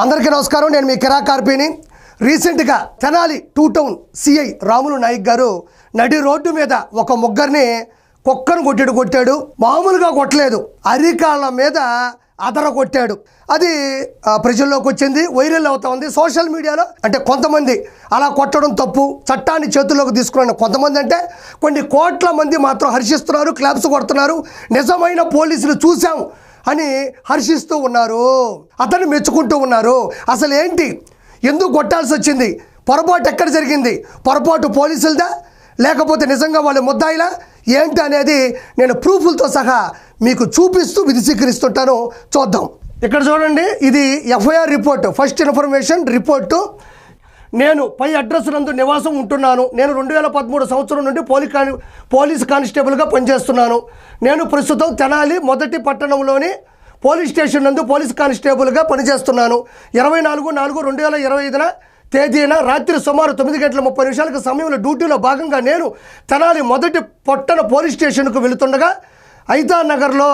అందరికీ నమస్కారం. నేను మీ కిరా కార్పీని. రీసెంట్గా Tenali two town CI Ramulu Naik గారు నడి రోడ్డు మీద ఒక ముగ్గురిని కుక్కను కొట్టాడు. మామూలుగా కొట్టలేదు, అరికాళ్ళ మీద అదర కొట్టాడు. అది ప్రజల్లోకి వచ్చింది, వైరల్ అవుతా ఉంది సోషల్ మీడియాలో. అంటే కొంతమంది అలా కొట్టడం తప్పు, చట్టాన్ని చేతుల్లోకి తీసుకున్న కొంతమంది, అంటే కొన్ని కోట్ల మంది మాత్రం హర్షిస్తున్నారు, క్లాప్స్ కొడుతున్నారు. నిజమైన పోలీసులు చూసాం అని హర్షిస్తూ ఉన్నారు, అతన్ని మెచ్చుకుంటూ ఉన్నారు. అసలు ఏంటి, ఎందుకు కొట్టాల్సి వచ్చింది, పొరపాటు ఎక్కడ జరిగింది, పొరపాటు పోలీసులదా లేకపోతే నిజంగా వాళ్ళు ముద్దాయిలా ఏంటి అనేది నేను ప్రూఫ్లతో సహా మీకు చూపిస్తూ విధిస్వీకరిస్తుంటాను. చూద్దాం. ఇక్కడ చూడండి, ఇది FIR report, first information report. నేను పై అడ్రస్ నందు నివాసం ఉంటున్నాను. నేను 2013 సంవత్సరం నుండి పోలీస్ కానిస్టేబుల్గా పనిచేస్తున్నాను. నేను ప్రస్తుతం తెనాలి మొదటి పట్టణంలోని పోలీస్ స్టేషన్ నందు పోలీస్ కానిస్టేబుల్గా పనిచేస్తున్నాను. 24/4/2025 తేదీన రాత్రి సుమారు 9:30 సమయంలో డ్యూటీలో భాగంగా నేను తెనాలి మొదటి పట్టణ పోలీస్ స్టేషన్కు వెళుతుండగా ఐతానగర్లో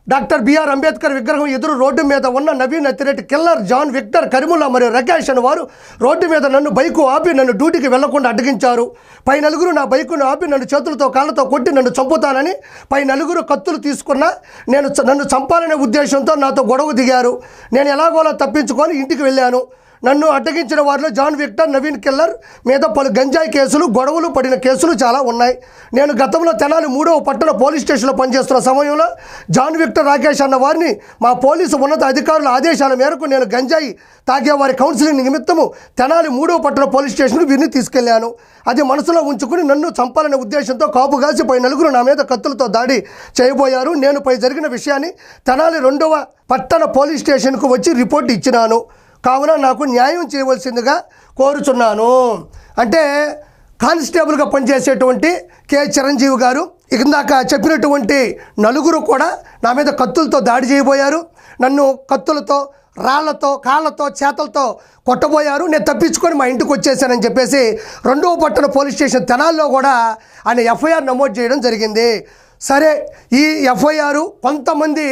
డాక్టర్ బిఆర్ అంబేద్కర్ విగ్రహం ఎదురు రోడ్డు మీద ఉన్న Naveen Athireddy, Killer John, Victor, Karimulla మరియు రకేష్ అని వారు రోడ్డు మీద నన్ను బైకు ఆపి నన్ను డ్యూటీకి వెళ్లకుండా అడ్డగించారు. పై నలుగురు నా బైకును ఆపి నన్ను చేతులతో కాళ్ళతో కొట్టి నన్ను చంపుతానని పై నలుగురు కత్తులు తీసుకున్నా నన్ను చంపాలనే ఉద్దేశంతో నాతో గొడవ దిగారు. నేను ఎలాగోలా తప్పించుకొని ఇంటికి వెళ్ళాను. నన్ను అడ్డగించిన వారిలో జాన్, విక్టర్, నవీన్, కిల్లర్ మీద పలు గంజాయి కేసులు, గొడవలు పడిన కేసులు చాలా ఉన్నాయి. నేను గతంలో తెనాలి 3వ పట్టణ పోలీస్ స్టేషన్లో పనిచేస్తున్న సమయంలో జాన్, విక్టర్, రాకేష్ అన్న వారిని మా పోలీసు ఉన్నత అధికారుల ఆదేశాల మేరకు నేను గంజాయి తాగే వారి కౌన్సిలింగ్ నిమిత్తము తెనాలి 3వ పట్టణ పోలీస్ స్టేషన్కు వీరిని తీసుకెళ్లాను. అది మనసులో ఉంచుకుని నన్ను చంపాలనే ఉద్దేశంతో కాపు కాసి పై నలుగురు నా మీద కత్తులతో దాడి చేయబోయారు. నేను పై జరిగిన విషయాన్ని తెనాలి 2వ పట్టణ పోలీస్ స్టేషన్కు వచ్చి రిపోర్ట్ ఇచ్చినాను. కావున నాకు న్యాయం చేయవలసిందిగా కోరుచున్నాను. అంటే కానిస్టేబుల్గా పనిచేసేటువంటి కె చిరంజీవి గారు ఇందాక చెప్పినటువంటి నలుగురు కూడా నా మీద కత్తులతో దాడి చేయబోయారు. నన్ను కత్తులతో, రాళ్లతో, కాళ్ళతో, చేతలతో కొట్టబోయారు. నేను తప్పించుకొని మా ఇంటికి వచ్చేసానని చెప్పేసి 2వ పట్టణ పోలీస్ స్టేషన్ తెనాల్లో కూడా ఆయన ఎఫ్ఐఆర్ నమోదు చేయడం జరిగింది. సరే, ఈ ఎఫ్ఐఆర్ కొంతమంది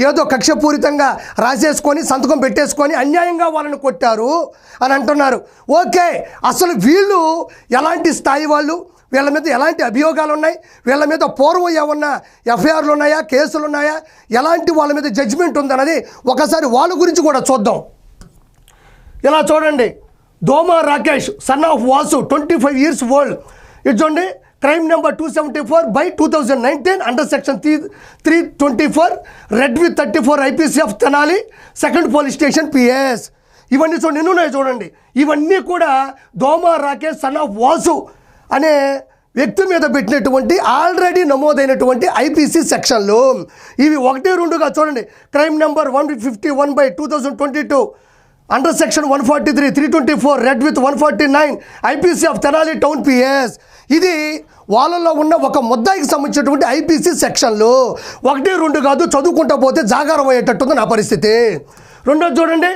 ఏదో కక్షపూరితంగా రాసేసుకొని సంతకం పెట్టేసుకొని అన్యాయంగా వాళ్ళని కొట్టారు అని అంటున్నారు. ఓకే, అసలు వీళ్ళు ఎలాంటి స్థాయి వాళ్ళు, వీళ్ళ మీద ఎలాంటి అభియోగాలు ఉన్నాయి, వీళ్ళ మీద పూర్వం ఏమన్నా ఎఫ్ఐఆర్లు ఉన్నాయా, కేసులు ఉన్నాయా, ఎలాంటి వాళ్ళ మీద జడ్జిమెంట్ ఉందన్నది ఒకసారి వాళ్ళ గురించి కూడా చూద్దాం. ఇలా చూడండి, Doma Rakesh son of Vasu 25 years old. ఇది చూడండి, crime number 274/2019 under section 324 read with 34 IPC of Tenali second police station PS. ఇవన్నీ నిన్నున్నాయి చూడండి. ఇవన్నీ కూడా దోమా రాకేష్ సన్ ఆఫ్ వాసు అనే వ్యక్తి మీద పెట్టినటువంటి ఆల్రెడీ నమోదైనటువంటి IPC సెక్షన్లు. ఇవి 1-2గా చూడండి. Crime number 151/2022 under section 143 324 read with 149 IPC of Tenali town PS. ఇది వాళ్ళల్లో ఉన్న ఒక ముద్దాయికి సంబంధించినటువంటి IPC సెక్షన్లు. 1-2 కాదు, చదువుకుంటూ పోతే జాగారం అయ్యేటట్టుంది నా పరిస్థితి. రెండోది చూడండి,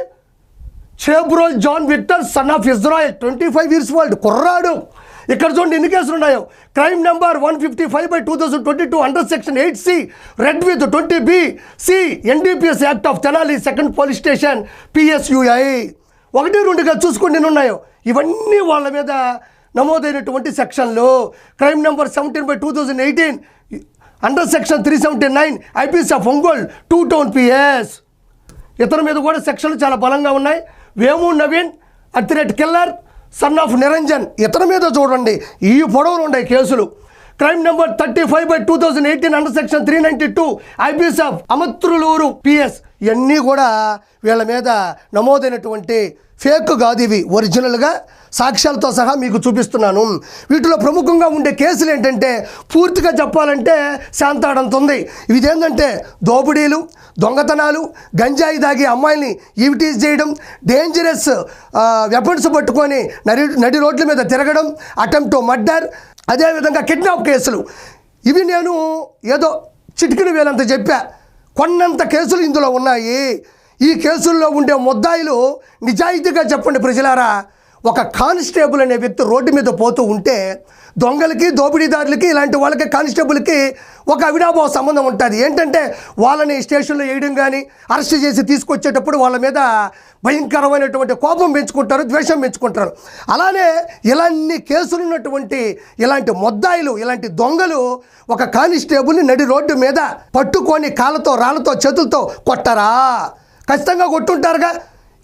Chebrol John Victor son of Israel 25 years old కుర్రాడు. ఇక్కడ చూడండి ఎన్ని కేసులు ఉన్నాయో. Crime number 155/2022 under section 8C read with 20BC NDPS act of Tenali second police station PSUI. 1-2గా చూసుకుని ఉన్నాయో. ఇవన్నీ వాళ్ళ మీద నమోదైనటువంటి సెక్షన్లు. Crime number 17/2018 under section 379 IPC of Ongole 2 town PS. ఇతని మీద కూడా సెక్షన్లు చాలా బలంగా ఉన్నాయి. Vemu Naveen Athireddy, Killer son of Niranjan, ఇతని మీద చూడండి ఈ పొడవులు ఉన్నాయి కేసులు. Crime number 35/2018 under section 392 IPC of Amruthaluru PS. ఇవన్నీ కూడా వీళ్ళ మీద నమోదైనటువంటి ఫేక్ కాదు, ఇవి ఒరిజినల్గా సాక్ష్యాలతో సహా మీకు చూపిస్తున్నాను. వీటిలో ప్రముఖంగా ఉండే కేసులు ఏంటంటే పూర్తిగా చెప్పాలంటే శాంతాడంత ఉంది. ఇదేంటంటే దోపిడీలు, దొంగతనాలు, గంజాయి దాగి అమ్మాయిల్ని ఈవిటీజ్ చేయడం, డేంజరస్ వెపన్స్ పట్టుకొని నడి రోడ్ల మీద తిరగడం, అటెంప్ట్ మర్డర్, అదేవిధంగా కిడ్నాప్ కేసులు. ఇవి నేను ఏదో చిటికిన వేలంత చెప్పా, కొన్నంత కేసులు ఇందులో ఉన్నాయి. ఈ కేసుల్లో ఉండే ముద్దాయిలు నిజాయితీగా చెప్పండి ప్రజలారా, ఒక కానిస్టేబుల్ అనే వ్యక్తి రోడ్డు మీద పోతూ ఉంటే దొంగలకి దోపిడీదారులకి ఇలాంటి వాళ్ళకి కానిస్టేబుల్కి ఒక అవినాభావ సంబంధం ఉంటుంది. ఏంటంటే వాళ్ళని స్టేషన్లో వేయడం కానీ అరెస్ట్ చేసి తీసుకొచ్చేటప్పుడు వాళ్ళ మీద భయంకరమైనటువంటి కోపం పెంచుకుంటారు, ద్వేషం పెంచుకుంటారు. అలానే ఇలాంటి కేసులు ఉన్నటువంటి ఇలాంటి ముద్దాయిలు, ఇలాంటి దొంగలు ఒక కానిస్టేబుల్ని నడి రోడ్డు మీద పట్టుకొని కాళ్ళతో రాళ్ళతో చేతులతో కొట్టరా? ఖచ్చితంగా కొట్టుంటారుగా.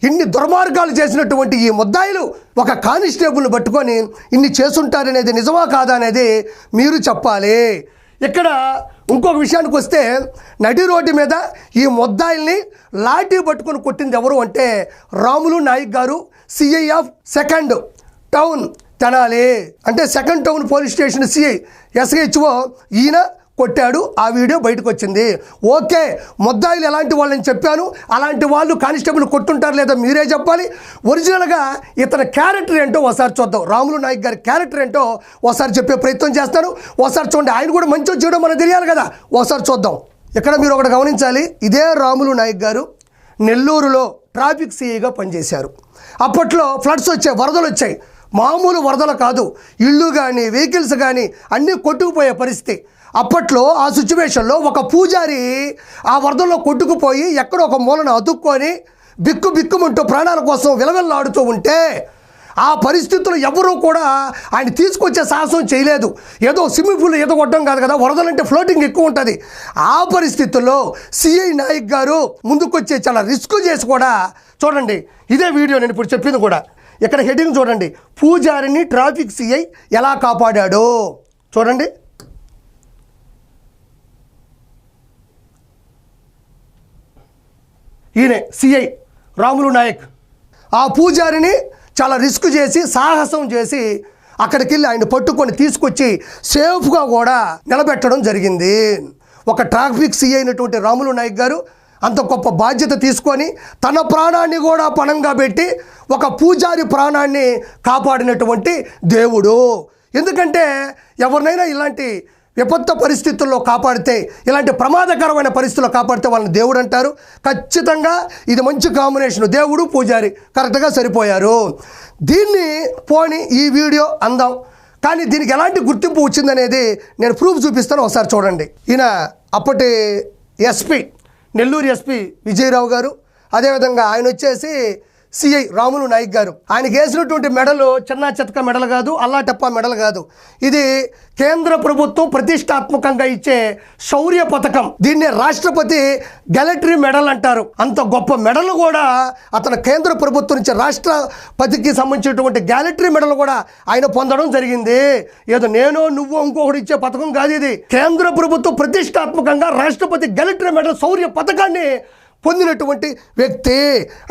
ఇన్ని దుర్మార్గాలు చేసినటువంటి ఈ ముద్దాయిలు ఒక కానిస్టేబుల్ని పట్టుకొని ఇన్ని చేసుంటారనేది నిజమా కాదా అనేది మీరు చెప్పాలి. ఇక్కడ ఇంకొక విషయానికి వస్తే నడి రోడ్డు మీద ఈ ముద్దాయిల్ని లాఠీ పట్టుకొని కొట్టింది ఎవరు అంటే Ramulu Naik garu, CI of second town Tenali, అంటే second town police station CI SHO ఈయన కొట్టాడు. ఆ వీడియో బయటకు వచ్చింది. ఓకే, ముద్దాయిలు ఎలాంటి వాళ్ళని చెప్పాను, అలాంటి వాళ్ళు కానిస్టేబుల్ కొట్టుంటారు లేదా మీరే చెప్పాలి. ఒరిజినల్గా ఇతని క్యారెక్టర్ ఏంటో ఒకసారి చూద్దాం. రాములు నాయక్ గారి క్యారెక్టర్ ఏంటో ఒకసారి చెప్పే ప్రయత్నం చేస్తాను. ఒకసారి చూడండి, ఆయన కూడా మంచి చేయడం మనకు తెలియాలి కదా. ఒకసారి చూద్దాం. ఇక్కడ మీరు ఒకటి గమనించాలి, ఇదే రాములు నాయక్ గారు నెల్లూరులో ట్రాఫిక్ సిఐగా పనిచేశారు. అప్పట్లో ఫ్లడ్స్ వచ్చాయి, వరదలు వచ్చాయి. మామూలు వరదలు కాదు, ఇళ్ళు కానీ వెహికల్స్ కానీ అన్నీ కొట్టుకుపోయే పరిస్థితి. అప్పట్లో ఆ సిచ్యువేషన్లో ఒక పూజారి ఆ వరదల్లో కొట్టుకుపోయి ఎక్కడో ఒక మూలను అతుక్కొని బిక్కుమంటూ ప్రాణాల కోసం విలవిల్లాడుతూ ఉంటే ఆ పరిస్థితులు ఎవరూ కూడా ఆయన తీసుకొచ్చే సాహసం చేయలేదు. ఏదో స్విమ్మింగ్ పూల్ ఈత కొట్టడం కాదు కదా, వరదలంటే ఫ్లోటింగ్ ఎక్కువ ఉంటుంది. ఆ పరిస్థితుల్లో సిఐ నాయక్ గారు ముందుకొచ్చి చాలా రిస్క్ చేసి కూడా చూడండి. ఇదే వీడియో నేను ఇప్పుడు చెప్పింది కూడా. ఇక్కడ హెడ్డింగ్ చూడండి, పూజారిని ట్రాఫిక్ సిఐ ఎలా కాపాడాడో చూడండి. ఈయనే సిఐ రాములు నాయక్. ఆ పూజారిని చాలా రిస్క్ చేసి సాహసం చేసి అక్కడికి వెళ్ళి ఆయన పట్టుకొని తీసుకొచ్చి సేఫ్గా కూడా నిలబెట్టడం జరిగింది. ఒక ట్రాఫిక్ సిఐ అయినటువంటి రాములు నాయక్ గారు అంత గొప్ప బాధ్యత తీసుకొని తన ప్రాణాన్ని కూడా పణంగా పెట్టి ఒక పూజారి ప్రాణాన్ని కాపాడినటువంటి దేవుడు. ఎందుకంటే ఎవరినైనా ఇలాంటి విపత్తు పరిస్థితుల్లో కాపాడితే, ఇలాంటి ప్రమాదకరమైన పరిస్థితుల్లో కాపాడితే వాళ్ళని దేవుడు అంటారు. ఖచ్చితంగా ఇది మంచి కాంబినేషన్, దేవుడు పూజారి కరెక్ట్గా సరిపోయారు. దీన్ని పోని ఈ వీడియో అందాం, కానీ దీనికి ఎలాంటి గుర్తింపు వచ్చిందనేది నేను ప్రూఫ్ చూపిస్తాను. ఒకసారి చూడండి. ఈయన అప్పటి ఎస్పీ, నెల్లూరు ఎస్పీ విజయరావు గారు, అదేవిధంగా ఆయన వచ్చేసి సిఐ రాములు నాయక్ గారు. ఆయనకి వేసినటువంటి మెడలు చిన్న చితక మెడలు కాదు, అల్లాటప్ప మెడలు కాదు. ఇది కేంద్ర ప్రభుత్వం ప్రతిష్టాత్మకంగా ఇచ్చే శౌర్య పథకం. దీన్ని రాష్ట్రపతి గెలటరీ మెడల్ అంటారు. అంత గొప్ప మెడలు కూడా అతను కేంద్ర ప్రభుత్వం నుంచి రాష్ట్రపతికి సంబంధించినటువంటి గెలటరీ మెడల్ కూడా ఆయన పొందడం జరిగింది. ఏదో నేను నువ్వు ఇంకొకటి ఇచ్చే పథకం కాదు ఇది. కేంద్ర ప్రభుత్వం ప్రతిష్టాత్మకంగా రాష్ట్రపతి గెలటరీ మెడల్ శౌర్య పథకాన్ని పొందినటువంటి వ్యక్తి.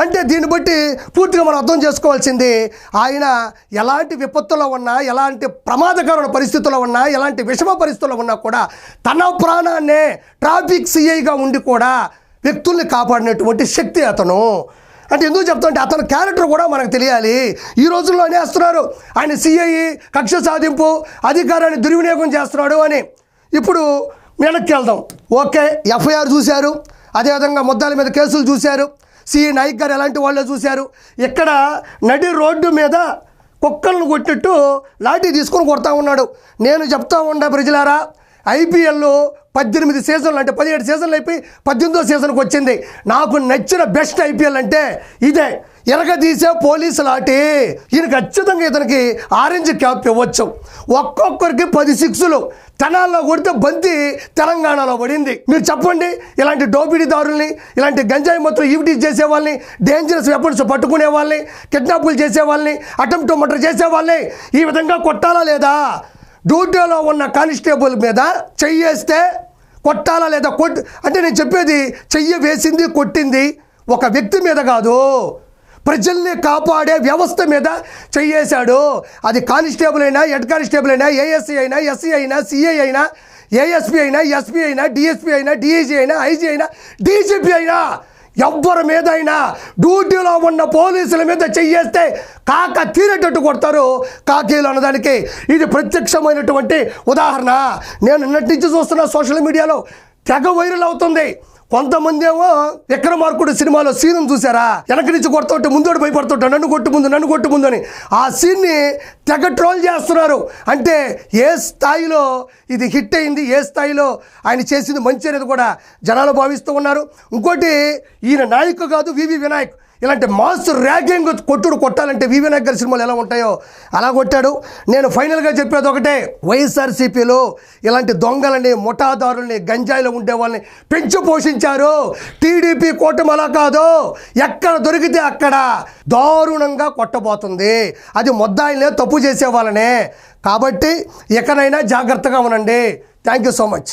అంటే దీన్ని బట్టి పూర్తిగా మనం అర్థం చేసుకోవాల్సింది, ఆయన ఎలాంటి విపత్తులో ఉన్నా, ఎలాంటి ప్రమాదకరమైన పరిస్థితుల్లో ఉన్నా, ఎలాంటి విషమ పరిస్థితుల్లో ఉన్నా కూడా తన ప్రాణాన్నే ట్రాఫిక్ సిఐగా ఉండి కూడా వ్యక్తుల్ని కాపాడినటువంటి శక్తి అతను. అంటే ఎందుకు చెప్తామంటే అతని క్యారెక్టర్ కూడా మనకు తెలియాలి. ఈ రోజుల్లో అనేస్తున్నారు ఆయన సిఐ కక్ష సాధింపు అధికారాన్ని దుర్వినియోగం చేస్తున్నాడు అని. ఇప్పుడు వెనక్కి వెళ్దాం. ఓకే, ఎఫ్ఐఆర్ చూశారు, అదేవిధంగా ముద్దాల మీద కేసులు చూశారు, సిఐ నాయక్ గారు ఎలాంటి వాళ్ళో చూశారు. ఇక్కడ నడి రోడ్డు మీద కుక్కలను కొట్టినట్టు లాఠీ తీసుకొని కొడతా ఉన్నాడు. నేను చెప్తా ఉండే ప్రజలారా, ఐపీఎల్లో 18 సీజన్లు, అంటే 17 సీజన్లు అయిపోయి 18వ సీజన్కి వచ్చింది. నాకు నచ్చిన బెస్ట్ ఐపీఎల్ అంటే ఇదే. ఎరగదీసే పోలీసు లాఠీ. ఈయన ఖచ్చితంగా ఇతనికి ఆరెంజ్ క్యాప్ ఇవ్వచ్చు. ఒక్కొక్కరికి 10 సిక్స్లు తెనాల్లో కొడితే బంతి తెలంగాణలో పడింది. మీరు చెప్పండి, ఇలాంటి దోపిడీదారుల్ని, ఇలాంటి గంజాయి మొత్తం ఈవిటీస్ చేసే వాళ్ళని, డేంజరస్ వెపన్స్ పట్టుకునే వాళ్ళని, కిడ్నాపులు చేసే వాళ్ళని, అటెంప్ట్ మర్డర్ చేసే వాళ్ళని ఈ విధంగా కొట్టాలా లేదా? డ్యూటీలో ఉన్న కానిస్టేబుల్ మీద చెయ్యేస్తే కొట్టాలా లేదా? అంటే నేను చెప్పేది చెయ్యి వేసింది కొట్టింది ఒక వ్యక్తి మీద కాదు, ప్రజల్ని కాపాడే వ్యవస్థ మీద చెయ్యేశాడు. అది కానిస్టేబుల్ అయినా, హెడ్ కానిస్టేబుల్ అయినా, ఏఎస్సీ అయినా, ఎస్సీ అయినా, సిఐ అయినా, ఏఎస్పీ అయినా, ఎస్పీ అయినా, డిఎస్పీ అయినా, డిఐజీ అయినా, ఐజీ అయినా, డీజీపీ అయినా, ఎవ్వరి మీద అయినా డ్యూటీలో ఉన్న పోలీసుల మీద చెయ్యేస్తే కాక తీరేటట్టు కొడతారు కాకీలు అన్నదానికి ఇది ప్రత్యక్షమైనటువంటి ఉదాహరణ. నేను నిన్నటి నుంచి చూస్తున్న సోషల్ మీడియాలో తెగ వైరల్ అవుతుంది. కొంతమంది ఏమో విక్రమార్కుడు సినిమాలో సీన్ చూసారా, వెనక నుంచి కొడుతుంటే ముందోడు భయపడుతుంటా, నన్ను కొట్టు ముందు అని ఆ సీన్ని తెగ ట్రోల్ చేస్తున్నారు. అంటే ఏ స్థాయిలో ఇది హిట్ అయింది, ఏ స్థాయిలో ఆయన చేసింది మంచి అనేది కూడా జనాలు భావిస్తూ ఉన్నారు. ఇంకోటి, ఈయన నాయకు కాదు వివి వినాయక్. ఇలాంటి మాస్ ర్యాగింగ్ కొట్టాలంటే వివి వినాయక్ గారి సినిమాలు ఎలా ఉంటాయో అలా కొట్టాడు. నేను ఫైనల్గా చెప్పేది ఒకటే, వైఎస్ఆర్సీపీలో ఇలాంటి దొంగలని, ముఠాదారుల్ని, గంజాయిలో ఉండే వాళ్ళని పెంచి పోషించారు. టీడీపీ కూటమి అలా కాదు, ఎక్కడ దొరికితే అక్కడ దారుణంగా కొట్టబోతుంది. అది ముద్దాయిలే, తప్పు చేసే వాళ్ళనే. కాబట్టి ఎక్కడైనా జాగ్రత్తగా ఉండండి. Thank you so much.